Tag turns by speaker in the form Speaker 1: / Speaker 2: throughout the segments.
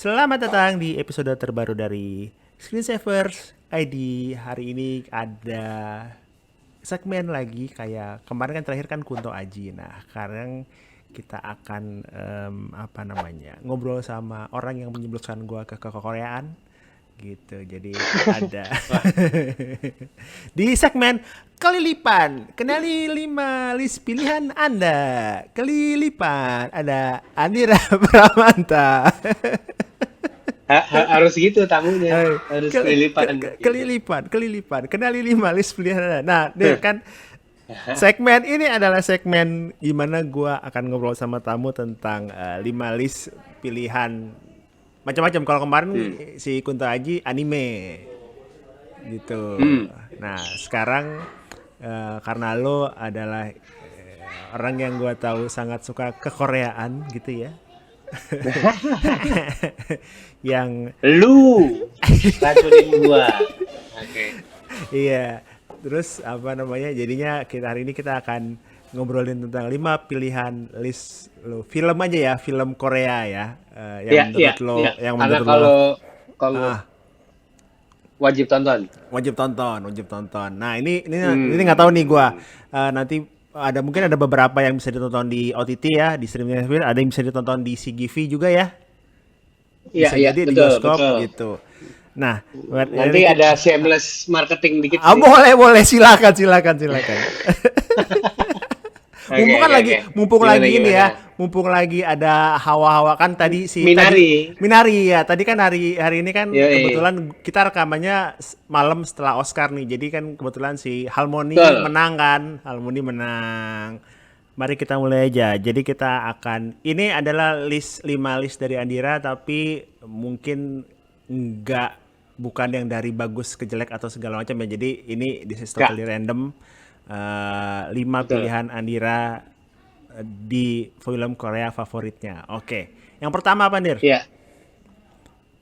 Speaker 1: Selamat datang di episode terbaru dari Screensavers ID. Hari ini ada segmen lagi kayak kemarin kan terakhir kan Kunto Aji. Nah, sekarang kita akan ngobrol sama orang yang menyebutkan gua ke Koreaan gitu. Jadi ada
Speaker 2: Wah,
Speaker 1: di segmen kelilipan. Kenali 5 list pilihan Anda. Kelilipan ada Andira Pramanta.
Speaker 2: harus gitu tamunya,
Speaker 1: Hai,
Speaker 2: harus kelilipan gitu.
Speaker 1: kelilipan. Kenali 5 list pilihan. Nah, Dir kan segmen ini adalah segmen gimana gua akan ngobrol sama tamu tentang 5 list pilihan macam-macam. Kalau kemarin
Speaker 2: Hmm.
Speaker 1: si Kunto Aji anime gitu.
Speaker 2: Hmm.
Speaker 1: Nah, sekarang karena lo adalah orang yang gua tahu sangat suka kekoreaan gitu ya. Yang
Speaker 2: Lu racunin gua. Oke.
Speaker 1: iya, terus apa namanya? Jadinya kita hari ini kita akan ngobrolin tentang 5 pilihan list lo. Film aja ya, film Korea ya.
Speaker 2: Ya, ya, ya.
Speaker 1: Yang
Speaker 2: Karena
Speaker 1: menurut lo
Speaker 2: kalau
Speaker 1: ah
Speaker 2: wajib tonton.
Speaker 1: wajib tonton. Nah, ini nggak tahu nih gua.
Speaker 2: Hmm.
Speaker 1: Nanti ada mungkin ada beberapa yang bisa ditonton di OTT ya, di streaming service, ada yang bisa ditonton di CGV juga ya.
Speaker 2: Iya,
Speaker 1: Bisa
Speaker 2: iya,
Speaker 1: jadi di
Speaker 2: betul,
Speaker 1: bioskop
Speaker 2: betul.
Speaker 1: gitu. Nah,
Speaker 2: Nanti
Speaker 1: ini kita,
Speaker 2: ada shameless marketing dikit sih.
Speaker 1: boleh silakan.
Speaker 2: Oke, oke, oke.
Speaker 1: Mumpung
Speaker 2: Gimana,
Speaker 1: lagi ini
Speaker 2: gimana?
Speaker 1: ya, mumpung lagi ada hawa-hawa kan tadi
Speaker 2: Minari.
Speaker 1: Minari ya. Tadi kan hari ini kan
Speaker 2: Yoi.
Speaker 1: kebetulan kita rekamannya malam setelah Oscar nih. Jadi kan kebetulan si Harmony
Speaker 2: Betul.
Speaker 1: menang kan. Harmony menang. Mari kita mulai aja. Jadi kita akan ini adalah 5 list dari Andira tapi mungkin enggak bukan yang dari bagus ke jelek atau segala macam ya. Jadi ini this is
Speaker 2: Enggak,
Speaker 1: totally random. 5
Speaker 2: betul.
Speaker 1: pilihan Andira di film Korea favoritnya. Oke. Yang pertama apa, Nir?
Speaker 2: Ya,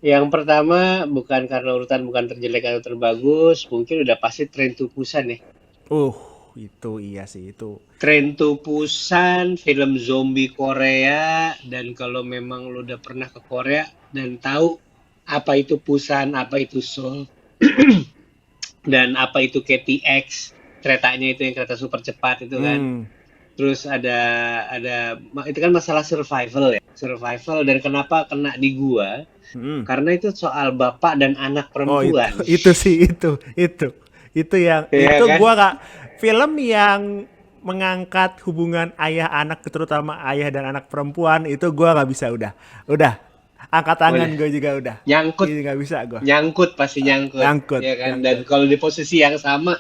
Speaker 2: yang pertama bukan karena urutan bukan terjelek atau terbagus, mungkin udah pasti Train to Busan ya.
Speaker 1: Uh, itu iya sih itu.
Speaker 2: Train to Busan, film zombie Korea, dan kalau memang lo udah pernah ke Korea dan tahu apa itu Busan, apa itu Seoul, dan apa itu KTX, keretanya itu yang kereta super cepat itu kan.
Speaker 1: Hmm.
Speaker 2: Terus itu kan masalah survival ya, survival dan kenapa kena di gua?
Speaker 1: Hmm.
Speaker 2: Karena itu soal bapak dan anak
Speaker 1: Oh, itu
Speaker 2: perempuan.
Speaker 1: itu sih itu yang
Speaker 2: Iya
Speaker 1: itu
Speaker 2: kan?
Speaker 1: gua kak film yang mengangkat hubungan ayah anak terutama ayah dan anak perempuan itu gua nggak bisa udah angkat tangan
Speaker 2: Udah
Speaker 1: gue juga udah
Speaker 2: nyangkut,
Speaker 1: ini nggak bisa gua
Speaker 2: nyangkut pasti nyangkut, ya kan? Dan
Speaker 1: nyangkut.
Speaker 2: kalau di posisi yang sama,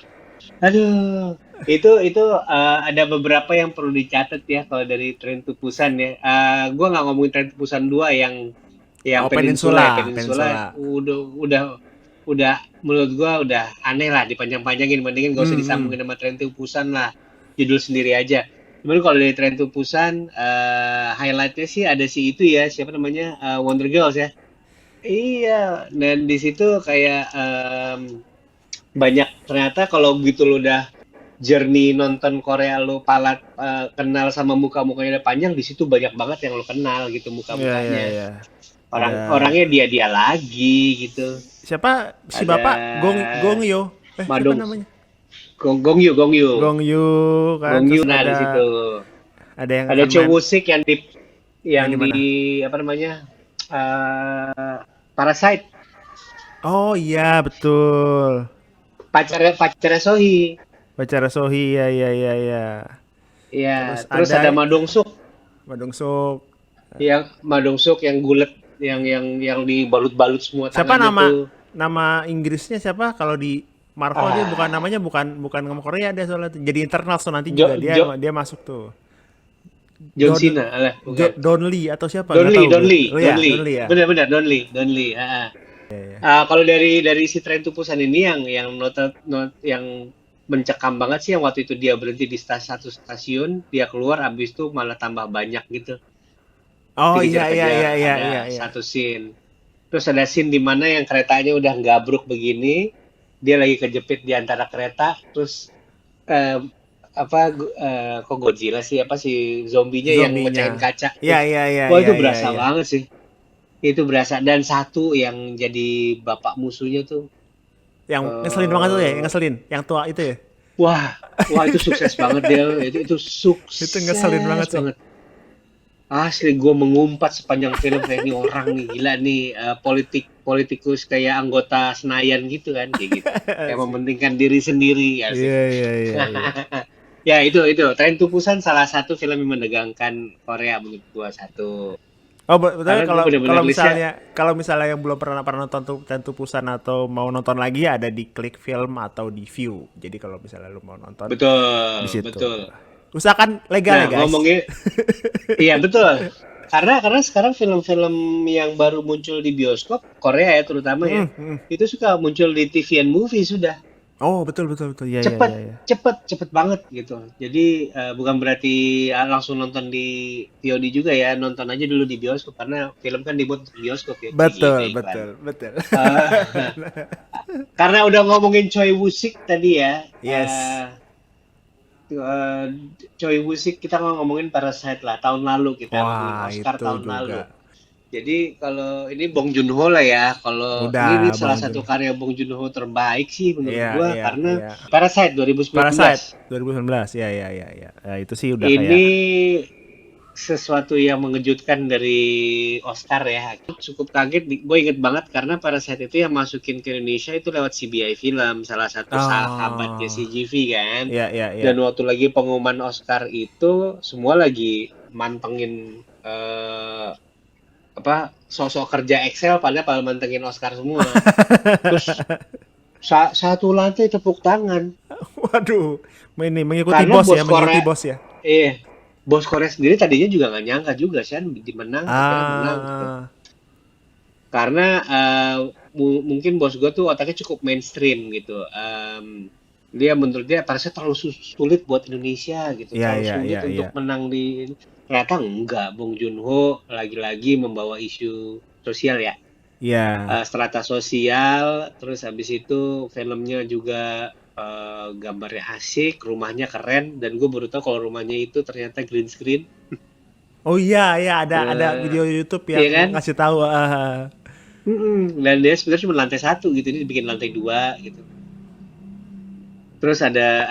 Speaker 2: aduh, itu ada beberapa yang perlu dicatat ya kalau dari Train to Busan ya. Gua nggak ngomongin Train to Busan 2 yang
Speaker 1: Oh,
Speaker 2: Peninsula ya. Peninsula
Speaker 1: peninsula.
Speaker 2: udah menurut gua udah aneh lah dipanjang-panjangin, mendingan gak usah
Speaker 1: Hmm.
Speaker 2: disambungin sama Train to Busan lah. Judul sendiri aja. Cuman kalau dari Train to Busan highlightnya sih ada si itu ya, siapa namanya? Wonder Girls ya. Iya, dan di situ kayak banyak ternyata kalau gitu lo udah journey nonton Korea lo palat kenal sama muka-mukanya udah panjang di situ banyak banget yang lo kenal gitu
Speaker 1: Ya ya
Speaker 2: muka-mukanya.
Speaker 1: ya. Ada
Speaker 2: Orangnya dia lagi gitu.
Speaker 1: siapa si
Speaker 2: Ada
Speaker 1: bapak Gong Yo. Siapa
Speaker 2: Madong
Speaker 1: namanya?
Speaker 2: Gong Yu.
Speaker 1: Gong Yu kan
Speaker 2: Gong Yu
Speaker 1: terus
Speaker 2: nah di situ.
Speaker 1: ada yang
Speaker 2: Ada
Speaker 1: akan
Speaker 2: Cho
Speaker 1: main
Speaker 2: Musik
Speaker 1: yang
Speaker 2: yang
Speaker 1: di
Speaker 2: di
Speaker 1: mana?
Speaker 2: apa namanya? Parasite,
Speaker 1: Oh iya betul.
Speaker 2: pacarnya Sohee.
Speaker 1: Pacara Sohi ya ya ya ya. Terus
Speaker 2: Ya, terus ada
Speaker 1: ada Madong Sok.
Speaker 2: Ma Dong Suk yang gulet yang dibalut-balut semua
Speaker 1: Siapa
Speaker 2: tangannya
Speaker 1: nama
Speaker 2: tuh.
Speaker 1: nama Inggrisnya siapa? Kalau di Marvel dia bukan
Speaker 2: Ah,
Speaker 1: namanya bukan nama Korea dia soalnya tuh. Jadi internal so nanti juga
Speaker 2: Jo,
Speaker 1: dia
Speaker 2: Jo,
Speaker 1: dia masuk tuh.
Speaker 2: John
Speaker 1: Don
Speaker 2: Cena, alah bukan.
Speaker 1: Don Lee atau siapa nggak tahu gue. Oh
Speaker 2: Don
Speaker 1: ya Don
Speaker 2: Lee.
Speaker 1: Lee ya.
Speaker 2: Benar-benar Don Lee. Kalau dari si Tren to Busan ini yang mencekam banget sih yang waktu itu dia berhenti di satu stasiun, dia keluar abis itu malah tambah banyak gitu.
Speaker 1: Oh iya iya
Speaker 2: Dikejar-kejar
Speaker 1: iya iya
Speaker 2: ada
Speaker 1: iya iya.
Speaker 2: satu scene. Terus ada scene di mana yang keretanya udah gabruk begini, dia lagi kejepit di antara kereta, terus eh, kok Godzilla sih apa sih zombinya yang mecahin
Speaker 1: Zombinya.
Speaker 2: kaca
Speaker 1: Iya
Speaker 2: tuh.
Speaker 1: iya iya
Speaker 2: Wah
Speaker 1: iya
Speaker 2: itu
Speaker 1: iya
Speaker 2: berasa
Speaker 1: iya.
Speaker 2: banget sih. Itu berasa. Dan satu yang jadi bapak musuhnya tuh,
Speaker 1: Yang ngeselin banget tuh ya, yang
Speaker 2: eh
Speaker 1: ngeselin, yang tua itu ya.
Speaker 2: wah, wah itu sukses banget dia. Itu
Speaker 1: Itu ngeselin
Speaker 2: sukses
Speaker 1: banget sih.
Speaker 2: banget. Asli gue mengumpat sepanjang film kayak ini orang nih gila nih, politikus kayak anggota Senayan gitu kan kayak gitu. Kayak
Speaker 1: Asik.
Speaker 2: mementingkan diri sendiri asik.
Speaker 1: Iya, iya, iya, iya.
Speaker 2: Ya itu Train to Busan salah satu film yang menegangkan Korea menurut gua satu.
Speaker 1: Oh, betul.
Speaker 2: Karena gue
Speaker 1: Kalau
Speaker 2: bener-bener listnya,
Speaker 1: kalau misalnya yang belum pernah nonton tuh Tentu Pusan atau mau nonton lagi ada di Klik Film atau di View. Jadi kalau misalnya lu mau nonton di
Speaker 2: betul
Speaker 1: situ.
Speaker 2: betul.
Speaker 1: Usahakan legal ya,
Speaker 2: Nah
Speaker 1: guys.
Speaker 2: ngomongin, iya betul. Karena sekarang film-film yang baru muncul di bioskop Korea ya terutama ya,
Speaker 1: Hmm, hmm.
Speaker 2: itu suka muncul di TV and movie sudah.
Speaker 1: Oh, betul, betul, betul. Iya, iya,
Speaker 2: Cepet,
Speaker 1: iya, iya.
Speaker 2: cepet banget gitu. Jadi bukan berarti langsung nonton di VOD juga ya, nonton aja dulu di bioskop karena film kan dibuat untuk bioskop ya,
Speaker 1: Betul,
Speaker 2: cie iklan.
Speaker 1: betul, betul.
Speaker 2: Eh, karena udah ngomongin Choi Woo-sik tadi ya,
Speaker 1: Yes.
Speaker 2: eh, Choi Woo-sik kita ngomongin Parasite lah, tahun lalu kita ngomongin
Speaker 1: Wah,
Speaker 2: Oscar
Speaker 1: itu
Speaker 2: tahun
Speaker 1: juga.
Speaker 2: lalu. Jadi kalau ini Bong Joon-ho lah ya, kalau ini
Speaker 1: Udah,
Speaker 2: salah
Speaker 1: Bang
Speaker 2: satu
Speaker 1: Jun.
Speaker 2: karya Bong Joon-ho terbaik sih menurut
Speaker 1: Iya,
Speaker 2: gua
Speaker 1: iya,
Speaker 2: karena
Speaker 1: iya.
Speaker 2: Parasite 2019.
Speaker 1: Parasite 2019. Iya, iya, iya, iya. Itu sih udah kayak
Speaker 2: Ini sesuatu yang mengejutkan dari Oscar ya. Aku cukup kaget, gue inget banget karena Parasite itu yang masukin ke Indonesia itu lewat CBI Film, salah satu sahabatnya
Speaker 1: oh,
Speaker 2: CGV kan.
Speaker 1: iya, iya, iya.
Speaker 2: Dan waktu lagi pengumuman Oscar itu semua lagi mantengin apa sosok kerja Excel pada mantengin Oscar semua. Terus satu lantai tepuk tangan
Speaker 1: Waduh, ini mengikuti
Speaker 2: karena
Speaker 1: bos ya,
Speaker 2: bos
Speaker 1: mengikuti
Speaker 2: Korea.
Speaker 1: bos ya.
Speaker 2: Bos Korea sendiri tadinya juga nggak nyangka juga sih dimenang, akhirnya menang gitu.
Speaker 1: Ah,
Speaker 2: Karena mungkin bos gue tuh otaknya cukup mainstream gitu. Dia menurut dia parasnya terlalu sulit buat Indonesia gitu,
Speaker 1: iya,
Speaker 2: terlalu
Speaker 1: iya,
Speaker 2: sulit
Speaker 1: iya, iya.
Speaker 2: untuk menang di. Ternyata enggak, Bong Joon-ho lagi-lagi membawa isu sosial ya.
Speaker 1: Iya.
Speaker 2: Strata sosial, terus habis itu filmnya juga gambarnya asik, rumahnya keren, dan gue baru tahu kalau rumahnya itu ternyata green screen.
Speaker 1: Oh iya, iya, ada
Speaker 2: Eh,
Speaker 1: video YouTube
Speaker 2: iya
Speaker 1: yang
Speaker 2: kan?
Speaker 1: ngasih tahu.
Speaker 2: Dan dia sebenarnya cuma lantai satu gitu, ini dibikin lantai dua gitu. Terus ada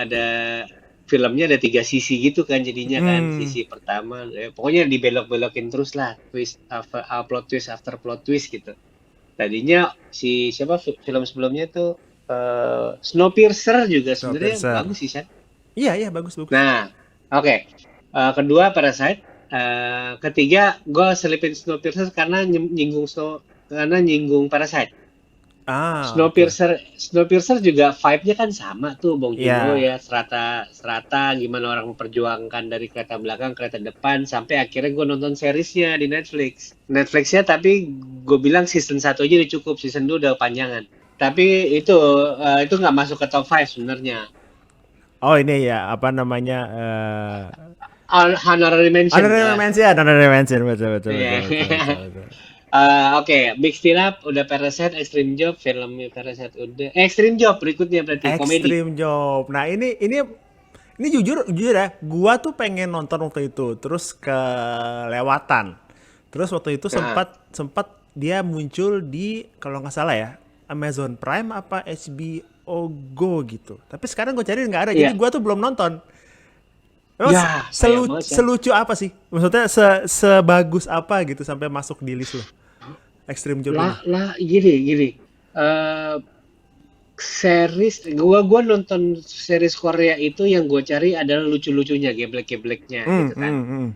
Speaker 2: filmnya ada tiga sisi gitu kan jadinya kan.
Speaker 1: Hmm.
Speaker 2: Sisi pertama, pokoknya dibelok-belokin terus lah, twist after plot twist after plot twist gitu. Tadinya si siapa film sebelumnya tuh Snowpiercer juga sebenarnya
Speaker 1: Snowpiercer.
Speaker 2: bagus sih San.
Speaker 1: Iya, iya, bagus, bagus.
Speaker 2: Nah, oke. Kedua Parasite, ketiga gue selipin Snowpiercer karena nyinggung Parasite.
Speaker 1: Ah, oke.
Speaker 2: Snowpiercer juga vibe-nya kan sama tuh Bong Joon-ho
Speaker 1: Iya.
Speaker 2: ya, serata gimana orang memperjuangkan dari kereta belakang kereta depan sampai akhirnya gue nonton seriesnya di Netflixnya, tapi gue bilang season 1 aja udah cukup, season 2 udah panjangan, tapi itu nggak masuk ke top 5 sebenarnya.
Speaker 1: Oh, ini ya, apa namanya?
Speaker 2: Honorary mention
Speaker 1: Honorary
Speaker 2: lah.
Speaker 1: mention, honorary mention, betul, betul, betul,
Speaker 2: Iya.
Speaker 1: betul, betul, betul.
Speaker 2: Oke, Big Still Up udah, Parasite, Extreme Job, filmnya Parasite udah. Extreme Job berikutnya berarti komedi.
Speaker 1: Extreme Job. Nah, ini jujur jujur ya, gua tuh pengen nonton waktu itu, terus kelewatan. Terus waktu itu
Speaker 2: Nah,
Speaker 1: sempat sempat dia muncul di kalau nggak salah ya, Amazon Prime apa HBO Go gitu. Tapi sekarang gue cari nggak ada, jadi
Speaker 2: iya.
Speaker 1: gua tuh belum nonton. Memang
Speaker 2: Ya, sayang banget kan.
Speaker 1: selucu apa sih? Maksudnya sebagus apa gitu sampai masuk di list lo? Extreme Job ini.
Speaker 2: Lah gini. Eh series gua nonton series Korea itu yang gue cari adalah lucu-lucunya, geblek-gebleknya
Speaker 1: Hmm,
Speaker 2: gitu kan.
Speaker 1: hmm, hmm.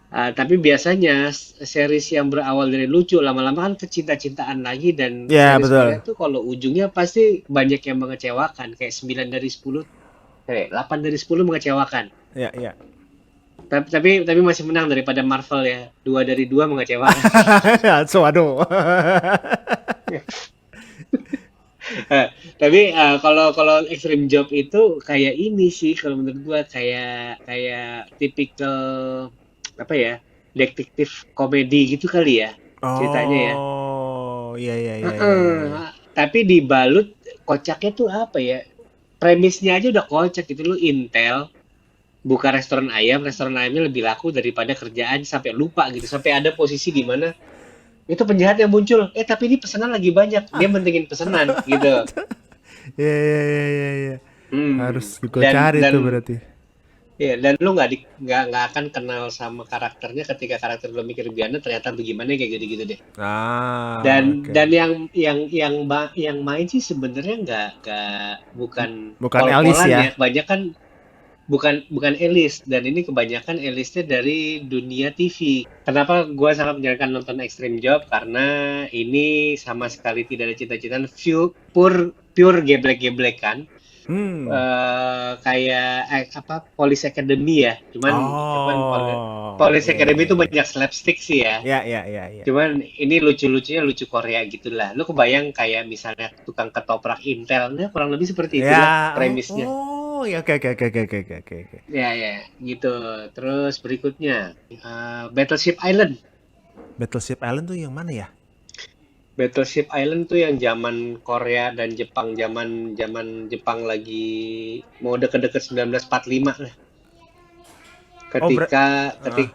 Speaker 2: Tapi biasanya series yang berawal dari lucu lama-lama kan kecinta-cintaan lagi, dan
Speaker 1: Ya,
Speaker 2: series
Speaker 1: betul.
Speaker 2: Korea tuh kalau ujungnya pasti banyak yang mengecewakan kayak 9 dari 10, 8 dari 10 mengecewakan.
Speaker 1: Ya, ya.
Speaker 2: Tapi masih menang daripada Marvel ya. 2 dari 2 mengecewakan.
Speaker 1: So, aduh.
Speaker 2: Eh, tapi kalau kalau Extreme Job itu kayak ini sih kalau menurut gua kayak kayak tipikal apa ya? Detektif komedi gitu kali ya ceritanya ya.
Speaker 1: Oh, iya, iya, iya, iya, iya,
Speaker 2: Heeh.
Speaker 1: iya.
Speaker 2: Tapi dibalut kocaknya tuh apa ya? Premisnya aja udah kocak gitu, lu Intel buka restoran ayamnya lebih laku daripada kerjaan, sampai lupa gitu, sampai ada posisi di mana itu penjahat yang muncul. Tapi ini pesanan lagi banyak. Dia mentingin pesanan gitu.
Speaker 1: Iya, iya, iya, iya, iya. Harus
Speaker 2: Hmm.
Speaker 1: gue
Speaker 2: Dan
Speaker 1: cari tuh
Speaker 2: dan
Speaker 1: berarti.
Speaker 2: ya, dan lu nggak akan kenal sama karakternya ketika karakter lu mikir Biana ternyata bagaimana kayak gitu-gitu deh.
Speaker 1: Ah,
Speaker 2: Dan
Speaker 1: oke.
Speaker 2: yang main sih sebenarnya nggak bukan
Speaker 1: Bukan Alice
Speaker 2: pol-polan ya,
Speaker 1: ya?
Speaker 2: kebanyakan bukan bukan Elis, dan ini kebanyakan Elisnya dari dunia TV. Kenapa gua sangat menyarankan nonton Extreme Job? Karena ini sama sekali tidak ada cita-citaan, pure pure geblek-geblekan.
Speaker 1: Hmm.
Speaker 2: Kayak apa, Police Academy ya. Cuman
Speaker 1: Oh,
Speaker 2: Police
Speaker 1: iya,
Speaker 2: Academy
Speaker 1: iya,
Speaker 2: itu
Speaker 1: iya.
Speaker 2: banyak slapstick sih ya.
Speaker 1: Ya, ya, ya, ya.
Speaker 2: Cuman ini lucu-lucunya lucu Korea gitulah. Lu kebayang kayak misalnya tukang ketoprak Intel, nah kurang lebih seperti itulah
Speaker 1: Ya, oh,
Speaker 2: premisnya.
Speaker 1: oh, ya, oke, oke, oke, oke, oke, oke, oke.
Speaker 2: Ya ya gitu. Terus berikutnya Battleship Island.
Speaker 1: Battleship Island tuh yang mana ya?
Speaker 2: Battleship Island tuh yang zaman Korea dan Jepang, zaman zaman Jepang lagi mau deket-deket 1945 lah.
Speaker 1: Oh,
Speaker 2: Ketika
Speaker 1: ah,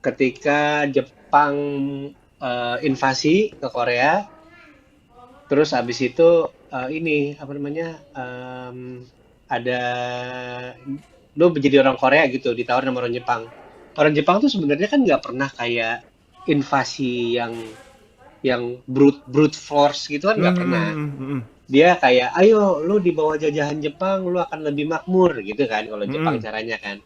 Speaker 2: ketika Jepang invasi ke Korea, terus abis itu ini apa namanya, ada lo menjadi orang Korea gitu ditawarin sama orang Jepang. Orang Jepang tuh sebenarnya kan nggak pernah kayak invasi yang brute brute force gitu kan, nggak pernah. Dia kayak, ayo lu di bawah jajahan Jepang lu akan lebih makmur gitu kan kalau Jepang caranya kan.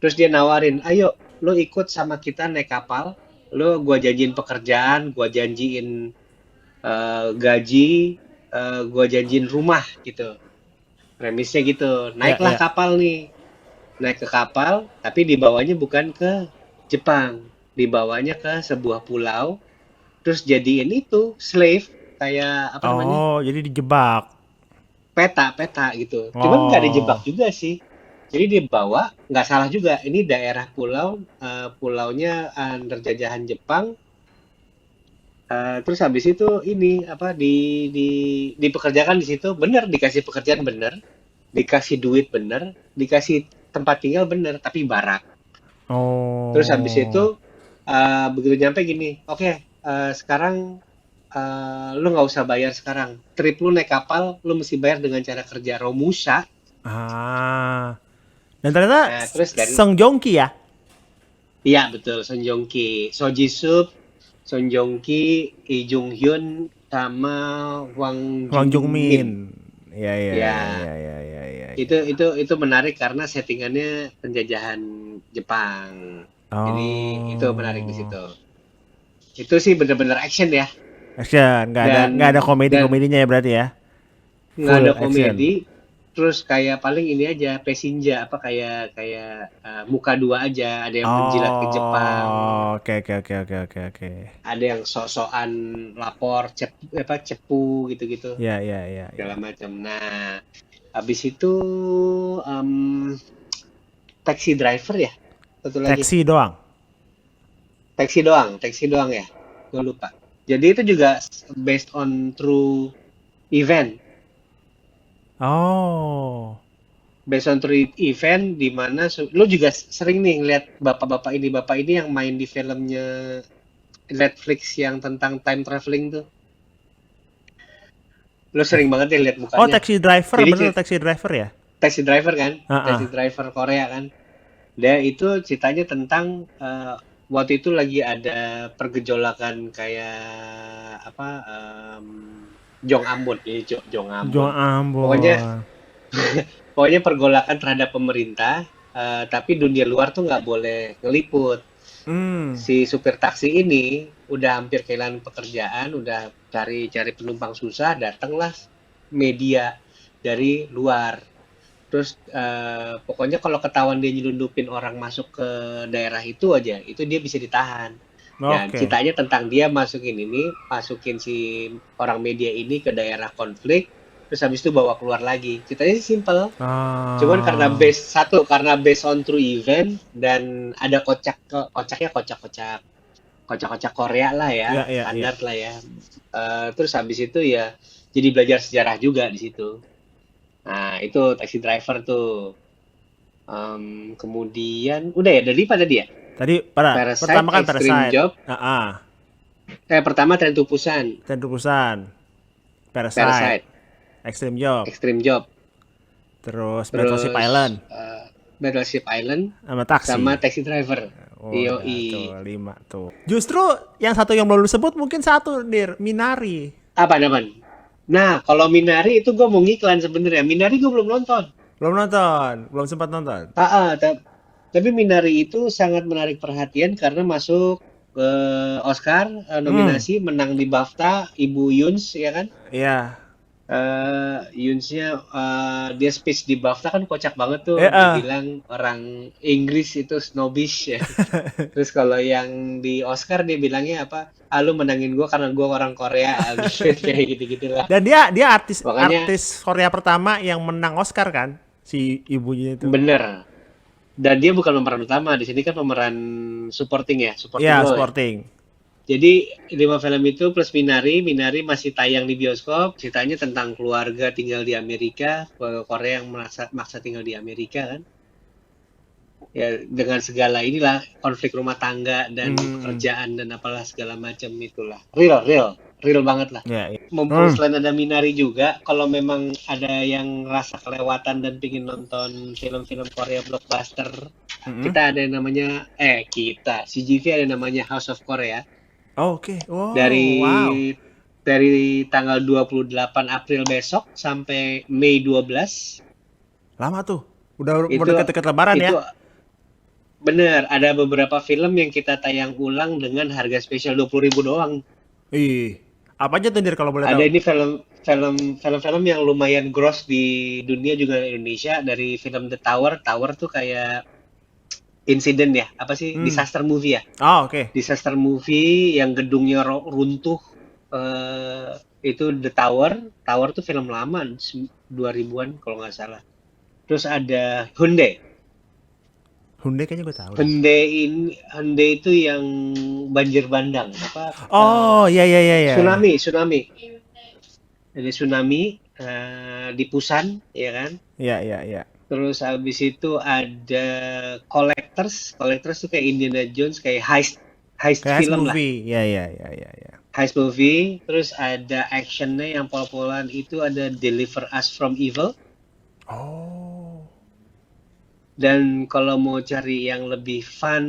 Speaker 2: Terus dia nawarin, ayo lu ikut sama kita naik kapal, lu gua janjiin pekerjaan, gua janjiin gaji, gua janjiin rumah gitu. Premisnya gitu.
Speaker 1: ya,
Speaker 2: Naiklah
Speaker 1: ya.
Speaker 2: kapal nih. Naik ke kapal, tapi dibawanya bukan ke Jepang. Dibawanya ke sebuah pulau, terus jadiin itu slave, kayak apa namanya?
Speaker 1: Oh, jadi dijebak.
Speaker 2: Peta-peta gitu. Cuman nggak dijebak
Speaker 1: Oh,
Speaker 2: juga sih. Jadi dibawa, nggak salah juga. Ini daerah pulau, pulaunya under jajahan Jepang. Terus habis itu ini apa, di dipekerjakan di situ, bener dikasih pekerjaan bener, dikasih duit bener, dikasih tempat tinggal bener, tapi barak. Terus habis itu
Speaker 1: oh,
Speaker 2: begitu nyampe gini, oke, sekarang lu nggak usah bayar sekarang. Trip lu naik kapal, lu mesti bayar dengan cara kerja Romusha.
Speaker 1: ah. Dan ternyata
Speaker 2: Nah, terus dari
Speaker 1: Song Joong Ki ya,
Speaker 2: iya betul, Son Joong Ki, So Ji Sup, Son Joong Ki, Lee Jung Hyun, sama Wang
Speaker 1: Wang
Speaker 2: Jung
Speaker 1: Jung
Speaker 2: Min.
Speaker 1: Min. Ya, ya, ya,
Speaker 2: Ya,
Speaker 1: ya, ya, ya, ya,
Speaker 2: itu
Speaker 1: ya.
Speaker 2: itu menarik karena settingannya penjajahan Jepang. Jadi itu menarik di
Speaker 1: Oh,
Speaker 2: situ. Itu sih bener-bener action ya.
Speaker 1: action, nggak ada komedi
Speaker 2: Dan
Speaker 1: komedinya ya berarti ya,
Speaker 2: nggak
Speaker 1: full
Speaker 2: ada
Speaker 1: action.
Speaker 2: komedi, terus kayak paling ini aja Pesinja, apa kayak kayak muka dua aja, ada yang menjilat ke Jepang,
Speaker 1: Oh, oke, oke, oke, oke, oke, oke.
Speaker 2: ada yang sok-sokan lapor apa cepu gitu-gitu
Speaker 1: Ya, ya, ya,
Speaker 2: segala
Speaker 1: ya.
Speaker 2: macam. Nah, habis itu em, Taxi Driver ya, satu lagi.
Speaker 1: Taxi doang.
Speaker 2: Taxi doang ya, gue lupa. Jadi itu juga based on true event.
Speaker 1: Oh,
Speaker 2: Based on true event di mana lu juga sering nih ngeliat bapak ini yang main di filmnya Netflix yang tentang time traveling tuh. Lu sering banget ya lihat
Speaker 1: oh,
Speaker 2: mukanya.
Speaker 1: taxi driver,
Speaker 2: Jadi
Speaker 1: bener taxi driver ya.
Speaker 2: taxi driver kan,
Speaker 1: Ah,
Speaker 2: taxi
Speaker 1: ah.
Speaker 2: driver Korea kan. Dia itu ceritanya tentang waktu itu lagi ada pergejolakan kayak apa, Jong Ambon, ya Jong Ambon.
Speaker 1: Jual
Speaker 2: Pokoknya
Speaker 1: Ambon.
Speaker 2: pokoknya pergolakan terhadap pemerintah, tapi dunia luar tuh nggak boleh ngeliput.
Speaker 1: Hmm.
Speaker 2: Si supir taksi ini udah hampir kehilangan pekerjaan, udah cari-cari penumpang susah, datanglah media dari luar. Terus pokoknya kalau ketahuan dia nyelundupin orang masuk ke daerah itu aja, itu dia bisa ditahan. Dan
Speaker 1: Oke.
Speaker 2: ceritanya tentang dia masukin si orang media ini ke daerah konflik, terus habis itu bawa keluar lagi. Ceritanya sih simple. Cuman
Speaker 1: Ah,
Speaker 2: karena based on true event, dan ada kocaknya, kocak-kocak Korea lah ya,
Speaker 1: ya, ya, ya.
Speaker 2: standar lah ya. Terus habis itu ya jadi belajar sejarah juga di situ. Nah, itu Taxi Driver tuh. Kemudian udah ya, dari pada dia
Speaker 1: Tadi pada pertama
Speaker 2: Parasite,
Speaker 1: kan
Speaker 2: Extreme
Speaker 1: Parasite.
Speaker 2: Job,
Speaker 1: Ah, ah.
Speaker 2: Pertama Train to Busan,
Speaker 1: Train to Busan, Parasite,
Speaker 2: Parasite,
Speaker 1: Extreme Job,
Speaker 2: Extreme Job,
Speaker 1: terus Battleship
Speaker 2: terus
Speaker 1: Island,
Speaker 2: Battleship Island,
Speaker 1: sama
Speaker 2: sama
Speaker 1: Taxi.
Speaker 2: Taxi Driver.
Speaker 1: Oh udah
Speaker 2: Yoi.
Speaker 1: tuh 5 tuh. Justru yang satu yang belum disebut mungkin satu, Dir, Minari.
Speaker 2: Apa namanya? Nah, kalau Minari itu gue mau ngiklan sebenarnya. Minari gue belum nonton.
Speaker 1: Belum nonton, belum sempat nonton.
Speaker 2: Tapi Minari itu sangat menarik perhatian karena masuk ke Oscar,
Speaker 1: Hmm,
Speaker 2: nominasi, menang di BAFTA, Ibu Yuns, ya kan?
Speaker 1: iya.
Speaker 2: Yunsnya, dia speech di BAFTA kan kocak banget tuh.
Speaker 1: Eh,
Speaker 2: Dia
Speaker 1: eh.
Speaker 2: bilang orang Inggris itu snobbish ya. Terus kalau yang di Oscar dia bilangnya apa? Ah, lu menangin gue karena gue orang Korea, gitu, kayak gitu-gitu lah.
Speaker 1: Dan dia artis
Speaker 2: Makanya
Speaker 1: artis Korea pertama yang menang Oscar kan, si ibunya itu.
Speaker 2: bener. Dan dia bukan pemeran utama, di sini kan pemeran supporting ya, supporting
Speaker 1: Iya,
Speaker 2: role ya.
Speaker 1: Sporting.
Speaker 2: Jadi 5 film itu plus Minari, Minari masih tayang di bioskop. Ceritanya tentang keluarga tinggal di Amerika, keluarga Korea yang maksa tinggal di Amerika kan. Ya dengan segala inilah konflik rumah tangga dan
Speaker 1: Hmm,
Speaker 2: pekerjaan dan apalah segala macam itulah. Real banget lah.
Speaker 1: ya, ya.
Speaker 2: Mumpung
Speaker 1: Hmm,
Speaker 2: selain ada Minari juga, kalau memang ada yang ngerasa kelewatan dan pingin nonton film-film Korea blockbuster,
Speaker 1: mm-mm.
Speaker 2: kita ada yang namanya, CGV ada yang namanya House of Korea.
Speaker 1: Oh, oke. Wow, wow.
Speaker 2: Dari tanggal 28 April besok sampai Mei 12,
Speaker 1: Lama tuh. Udah mau
Speaker 2: itu
Speaker 1: deket-deket Lebaran
Speaker 2: itu
Speaker 1: ya.
Speaker 2: benar ada beberapa film yang kita tayang ulang dengan harga spesial 20.000 doang.
Speaker 1: Ih, apa aja tuh, Dir, kalau boleh
Speaker 2: Ada
Speaker 1: tahu?
Speaker 2: ini film-film yang lumayan gross di dunia juga di Indonesia, dari film The Tower. Tower tuh kayak insiden ya, apa sih,
Speaker 1: Hmm.
Speaker 2: disaster movie ya.
Speaker 1: Oh, oke.
Speaker 2: Disaster movie yang gedungnya runtuh, eh itu The Tower. Tower tuh film lama 2000-an kalau nggak salah. Terus ada Hyundai.
Speaker 1: Hyundai kayaknya gue tahu deh.
Speaker 2: Hyundai itu yang banjir bandang apa,
Speaker 1: Oh, iya iya iya iya.
Speaker 2: tsunami. Ada tsunami, di Busan, ya kan?
Speaker 1: Iya iya iya.
Speaker 2: Terus habis itu ada Collectors. Collectors tuh kayak Indiana Jones, kayak heist heist
Speaker 1: Kayak Heist
Speaker 2: film lah.
Speaker 1: movie. Iya iya iya iya iya.
Speaker 2: Heist movie. Terus ada actionnya yang pol-polan itu ada Deliver Us from Evil.
Speaker 1: Oh.
Speaker 2: Dan kalau mau cari yang lebih fun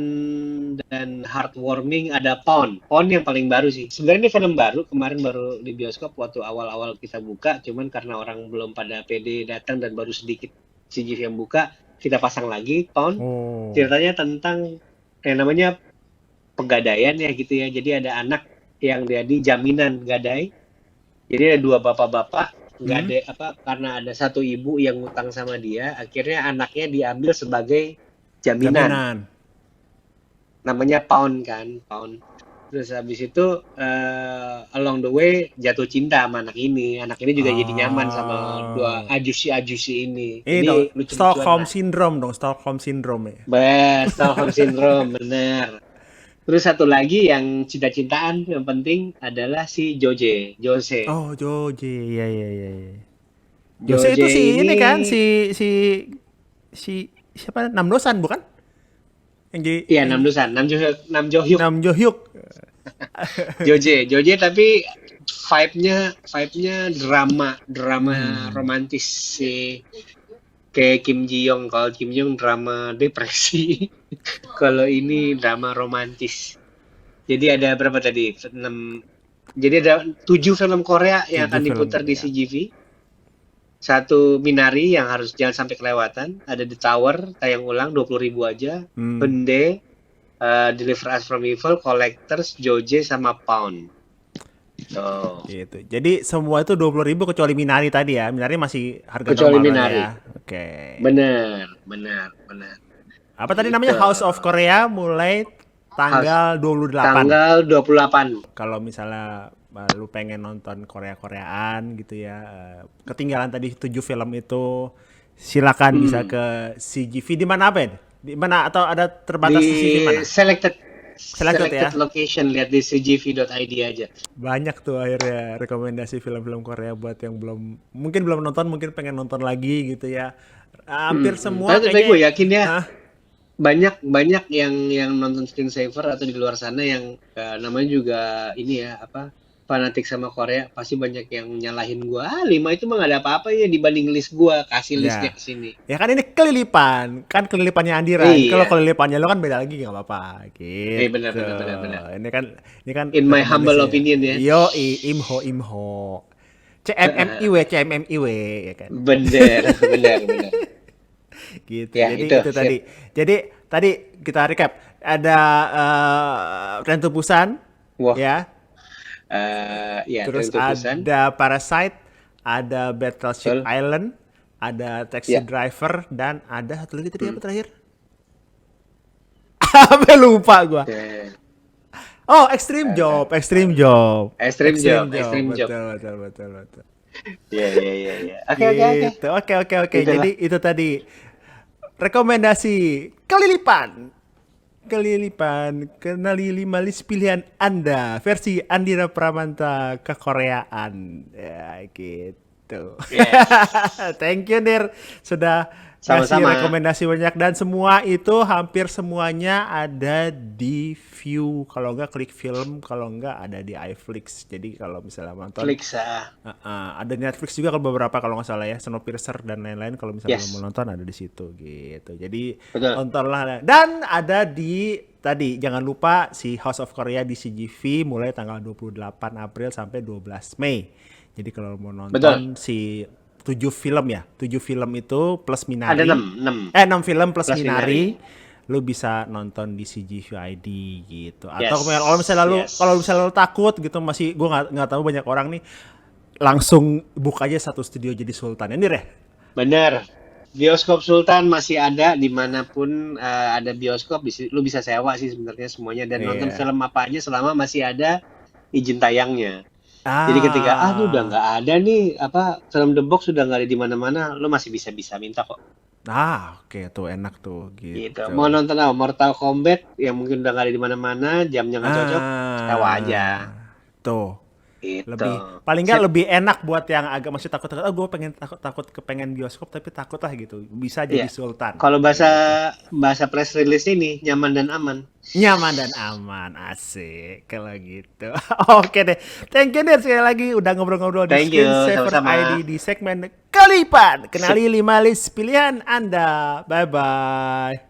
Speaker 2: dan heartwarming ada Pawn. Pawn yang paling baru sih. Sebenarnya ini film baru, kemarin baru di bioskop waktu awal-awal kita buka. Cuman karena orang belum pada pede datang dan baru sedikit CGV yang buka, kita pasang lagi Pawn.
Speaker 1: Oh.
Speaker 2: Ceritanya tentang yang namanya pegadaian ya gitu ya. Jadi ada anak yang jadi jaminan gadai. Jadi ada dua bapak-bapak, nggak
Speaker 1: Hmm?
Speaker 2: ada apa, karena ada satu ibu yang ngutang sama dia, akhirnya anaknya diambil sebagai jaminan.
Speaker 1: Jaminan.
Speaker 2: Namanya Pound kan, Pound. Terus habis itu, along the way jatuh cinta sama anak ini. Anak ini juga jadi nyaman sama dua
Speaker 1: Ah.
Speaker 2: ajusi-ajusi ini.
Speaker 1: Ini dong,
Speaker 2: Jadi lucu-lucuan
Speaker 1: Stockholm
Speaker 2: lah.
Speaker 1: Syndrome dong, Stockholm Syndrome ya.
Speaker 2: Stockholm Syndrome, bener. Terus satu lagi yang cinta-cintaan yang penting adalah si Jose.
Speaker 1: Oh, Joji. Iya iya iya iya. Jose itu
Speaker 2: Jose
Speaker 1: si
Speaker 2: ini
Speaker 1: ini kan, si si siapa? Namdosan bukan? Yang jadi
Speaker 2: Iya,
Speaker 1: yang
Speaker 2: Nam Jo Hyuk,
Speaker 1: Nam Jo Hyuk.
Speaker 2: Joje tapi vibe-nya drama,
Speaker 1: Hmm.
Speaker 2: romantis sih. Kayak Kim Ji Young, kalau Kim Ji Young drama depresi, kalau ini drama romantis. Jadi ada berapa tadi? 6. Jadi ada 7 film Korea yang
Speaker 1: Tujuh
Speaker 2: akan
Speaker 1: film
Speaker 2: diputar di
Speaker 1: Korea.
Speaker 2: CGV. Satu Minari yang harus jangan sampai kelewatan. Ada The Tower, tayang ulang 20.000 aja.
Speaker 1: Hmm.
Speaker 2: Hyundai, Deliver Us from Evil, Collectors, Joje, sama Pound. Tuh.
Speaker 1: Gitu. Jadi semua itu 20.000 kecuali Minari tadi ya. Minari masih harga
Speaker 2: Kecuali
Speaker 1: normal berarti
Speaker 2: Minari.
Speaker 1: ya. Oke.
Speaker 2: Benar.
Speaker 1: Apa tadi namanya,
Speaker 2: Gitu.
Speaker 1: House of Korea mulai
Speaker 2: House
Speaker 1: tanggal 28.
Speaker 2: tanggal 28.
Speaker 1: Kalau misalnya lu pengen nonton Korea-Koreaan gitu ya, ketinggalan tadi 7 film itu, silakan bisa
Speaker 2: Hmm.
Speaker 1: ke CGV di mana apa ya? Di mana atau ada
Speaker 2: Di
Speaker 1: terbatas CGV mana?
Speaker 2: selected
Speaker 1: Selected ya.
Speaker 2: selected location, lihat di cgv.id aja.
Speaker 1: Banyak tuh akhirnya rekomendasi film-film Korea buat yang mungkin belum nonton, mungkin pengen nonton lagi gitu ya. Hampir semua
Speaker 2: Tapi gue
Speaker 1: kayaknya.
Speaker 2: yakin ya,
Speaker 1: Hah?
Speaker 2: banyak banyak yang nonton screensaver atau di luar sana yang namanya juga ini ya apa fanatik sama Korea pasti banyak yang nyalahin gua 5 itu mah gak ada apa-apanya dibanding list gua kasih listnya
Speaker 1: Ya.
Speaker 2: ke sini.
Speaker 1: Ya kan ini kelilipan, kan kelilipannya Andira. Ini kalau
Speaker 2: Iya,
Speaker 1: kelilipannya lo kan beda lagi nggak apa-apa.
Speaker 2: benar
Speaker 1: Gitu.
Speaker 2: benar benar benar.
Speaker 1: Ini kan
Speaker 2: In my humble
Speaker 1: rekomendasi ya.
Speaker 2: opinion ya.
Speaker 1: Yo imho imho. CMMIW CMMIW ya kan.
Speaker 2: Bener bener bener.
Speaker 1: Gitu.
Speaker 2: Ya
Speaker 1: Jadi
Speaker 2: itu
Speaker 1: itu
Speaker 2: sip.
Speaker 1: tadi. Jadi tadi kita recap. Ada Train to Busan
Speaker 2: Wah,
Speaker 1: ya.
Speaker 2: ya
Speaker 1: Terus
Speaker 2: Train to Busan,
Speaker 1: ada Parasite, ada Battleship
Speaker 2: betul.
Speaker 1: Island, ada Taxi
Speaker 2: Ya.
Speaker 1: Driver dan ada satu lagi tadi apa terakhir? Apa lupa gua.
Speaker 2: Eh,
Speaker 1: Oh, Extreme
Speaker 2: ada
Speaker 1: Job, Extreme Job.
Speaker 2: Extreme Job,
Speaker 1: Extreme Job,
Speaker 2: Extreme Job.
Speaker 1: betul, betul, betul, betul.
Speaker 2: Ya ya ya ya. Oke oke oke.
Speaker 1: Gitu, oke.
Speaker 2: Itulah.
Speaker 1: Jadi itu tadi rekomendasi kelilipan. Kelilipan, kenali 5 list pilihan Anda versi Andira Pramanta kekoreaan. Ya gitu.
Speaker 2: Yes.
Speaker 1: Thank you Nir sudah ngasih
Speaker 2: Sama-sama.
Speaker 1: rekomendasi banyak dan semua itu hampir semuanya ada di View. Kalau enggak klik film, kalau enggak ada di iFlix. Jadi kalau misalnya nonton
Speaker 2: Klik sah.
Speaker 1: ada Netflix juga kalau beberapa kalau nggak salah ya, Snowpiercer dan lain-lain kalau misalnya lo mau
Speaker 2: Yes.
Speaker 1: nonton ada di situ gitu. Jadi
Speaker 2: Betul.
Speaker 1: tontonlah dan ada di tadi jangan lupa si House of Korea di CGV mulai tanggal 28 April sampai 12 Mei. Jadi kalau mau
Speaker 2: Betul.
Speaker 1: nonton si 7 film ya, 7 film itu plus
Speaker 2: Ada
Speaker 1: Minari.
Speaker 2: 6
Speaker 1: 6 film plus
Speaker 2: plus
Speaker 1: Minari.
Speaker 2: Minari.
Speaker 1: Lu bisa nonton di CGV ID gitu.
Speaker 2: Yes.
Speaker 1: Atau kalau misalnya lu takut gitu masih gua nggak tahu banyak orang nih langsung book aja satu studio jadi Sultan. Ini deh.
Speaker 2: Bener. Bioskop Sultan masih ada dimanapun ada bioskop, lu bisa sewa sih sebenarnya semuanya dan nonton
Speaker 1: Iya.
Speaker 2: film apa aja selama masih ada izin tayangnya. Jadi ketika ini udah
Speaker 1: Ah.
Speaker 2: nggak ada nih apa film The Box sudah nggak ada di mana-mana, lu masih bisa minta kok.
Speaker 1: Oke tuh enak tuh
Speaker 2: Gitu.
Speaker 1: gitu.
Speaker 2: Mau nonton apa? Mortal Kombat yang mungkin udah nggak ada di mana-mana, jamnya nggak cocok, sewa aja.
Speaker 1: Tuh.
Speaker 2: Gitu.
Speaker 1: Paling nggak
Speaker 2: Sip.
Speaker 1: lebih enak buat yang agak masih takut-takut. Gue pengen takut kepengen bioskop tapi takut lah gitu. Bisa jadi
Speaker 2: Iya.
Speaker 1: Sultan.
Speaker 2: Kalau bahasa
Speaker 1: Gitu.
Speaker 2: press release ini nyaman dan aman.
Speaker 1: Nyaman dan aman, asik kalau gitu. Oke deh, thank you Nir sekali lagi udah ngobrol-ngobrol di
Speaker 2: Thank you,
Speaker 1: Screensaver
Speaker 2: sama-sama.
Speaker 1: ID di segmen Kelipan.
Speaker 2: Sip.
Speaker 1: Kenali 5 list pilihan Anda. Bye bye.